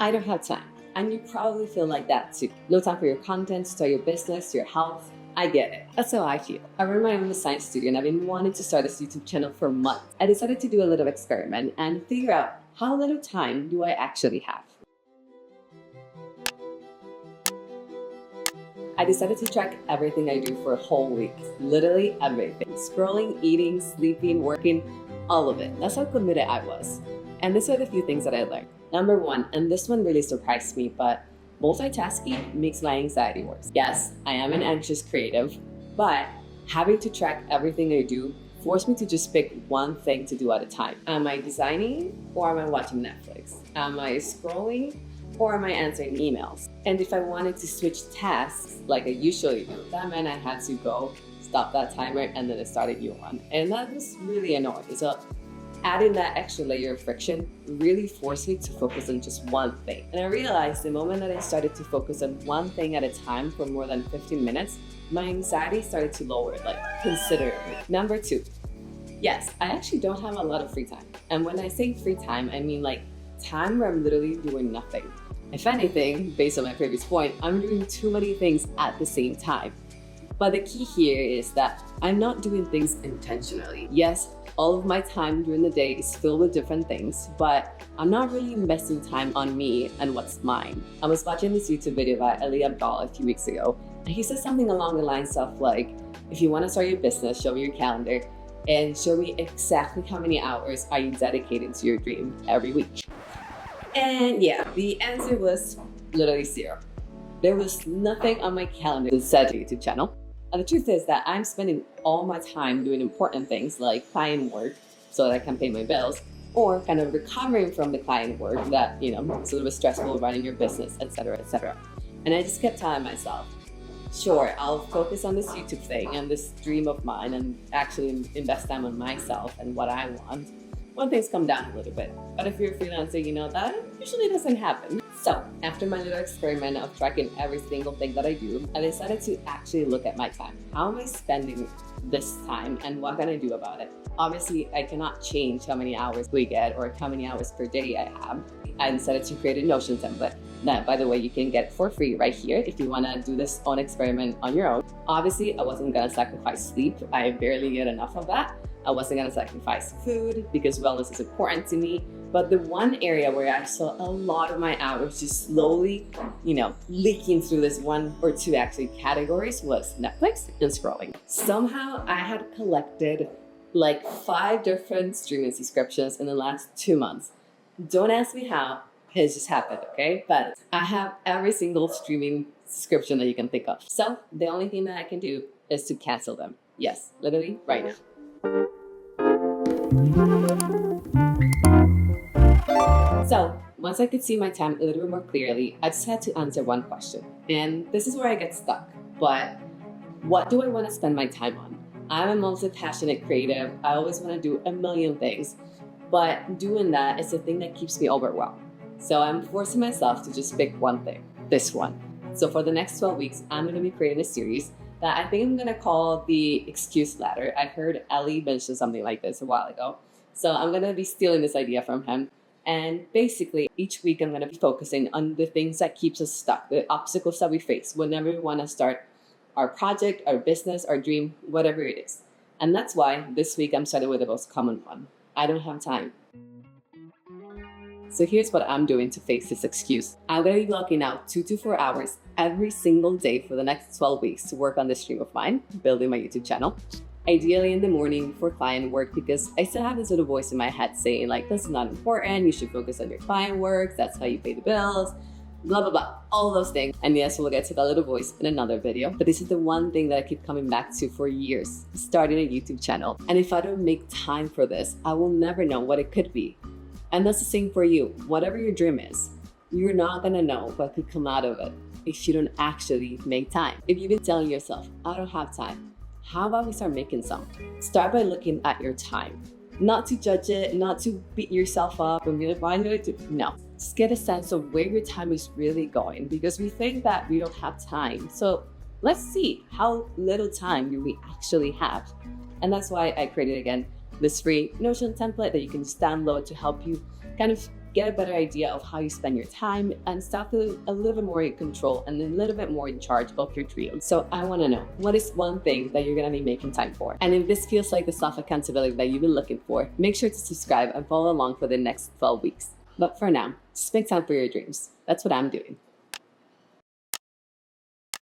I don't have time. And you probably feel like that too. No time for your content, start your business, your health. I get it. That's how I feel. I run my own design studio and I've been wanting to start this YouTube channel for months. I decided to do a little experiment and figure out how little time do I actually have. I decided to track everything I do for a whole week. Literally everything. Scrolling, eating, sleeping, working, all of it. That's how committed I was. And these are the few things that I learned. Number one, and this one really surprised me, but multitasking makes my anxiety worse. Yes, I am an anxious creative, but having to track everything I do forced me to just pick one thing to do at a time. Am I designing or am I watching Netflix? Am I scrolling or am I answering emails? And if I wanted to switch tasks like I usually do, that meant I had to go stop that timer and then start a new one. And that was really annoying. So adding that extra layer of friction really forced me to focus on just one thing. And I realized the moment that I started to focus on one thing at a time for more than 15 minutes, my anxiety started to lower, like considerably. Number two, yes, I actually don't have a lot of free time. And when I say free time, I mean like time where I'm literally doing nothing. If anything, based on my previous point, I'm doing too many things at the same time. But the key here is that I'm not doing things intentionally. Yes, all of my time during the day is filled with different things, but I'm not really investing time on me and what's mine. I was watching this YouTube video by Ali Abdaal a few weeks ago, and he said something along the lines of like, if you want to start your business, show me your calendar and show me exactly how many hours are you dedicated to your dream every week. And yeah, the answer was literally zero. There was nothing on my calendar that said YouTube channel. And the truth is that I'm spending all my time doing important things like client work so that I can pay my bills, or kind of recovering from the client work that, you know, it's a little bit stressful running your business, etc., etc. And I just kept telling myself, sure, I'll focus on this YouTube thing and this dream of mine and actually invest time on myself and what I want when things come down a little bit. But if you're a freelancer, you know that usually doesn't happen. So after my little experiment of tracking every single thing that I do, I decided to actually look at my time. How am I spending this time and what can I do about it? Obviously, I cannot change how many hours we get or how many hours per day I have. I decided to create a Notion template. That, by the way, you can get for free right here if you want to do this own experiment on your own. Obviously, I wasn't going to sacrifice sleep. I barely get enough of that. I wasn't going to sacrifice food because wellness is important to me. But the one area where I saw a lot of my hours just slowly, leaking through this one or two actually categories was Netflix and scrolling. Somehow I had collected like 5 different streaming subscriptions in the last 2 months. Don't ask me how, it just happened, okay? But I have every single streaming subscription that you can think of. So the only thing that I can do is to cancel them. Yes, literally right now. So once I could see my time a little bit more clearly, I just had to answer one question. And this is where I get stuck. But what do I want to spend my time on? I'm a multi-passionate creative. I always want to do a million things. But doing that is the thing that keeps me overwhelmed. So I'm forcing myself to just pick one thing, this one. So for the next 12 weeks, I'm going to be creating a series that I think I'm going to call the Excuse Ladder. I heard Ali mention something like this a while ago. So I'm going to be stealing this idea from him. And basically, each week I'm going to be focusing on the things that keeps us stuck, the obstacles that we face whenever we want to start our project, our business, our dream, whatever it is. And that's why this week I'm starting with the most common one. I don't have time. So here's what I'm doing to face this excuse. I'm going to be blocking out 2 to 4 hours every single day for the next 12 weeks to work on this dream of mine, building my YouTube channel. Ideally in the morning for client work, because I still have this little voice in my head saying like, this is not important, you should focus on your client work, that's how you pay the bills, blah, blah, blah, all those things. And yes, we'll get to that little voice in another video. But this is the one thing that I keep coming back to for years, starting a YouTube channel. And if I don't make time for this, I will never know what it could be. And that's the same for you. Whatever your dream is, you're not gonna know what could come out of it if you don't actually make time. If you've been telling yourself, I don't have time, how about we start making some? Start by looking at your time. Not to judge it, not to beat yourself up and be like, why did I do? No. Just get a sense of where your time is really going, because we think that we don't have time. So let's see how little time do we actually have. And that's why I created, again, this free Notion template that you can just download to help you kind of get a better idea of how you spend your time, and start to a little bit more in control and a little bit more in charge of your dreams. So I want to know, what is one thing that you're going to be making time for? And if this feels like the self-accountability that you've been looking for, make sure to subscribe and follow along for the next 12 weeks. But for now, just make time for your dreams. That's what I'm doing.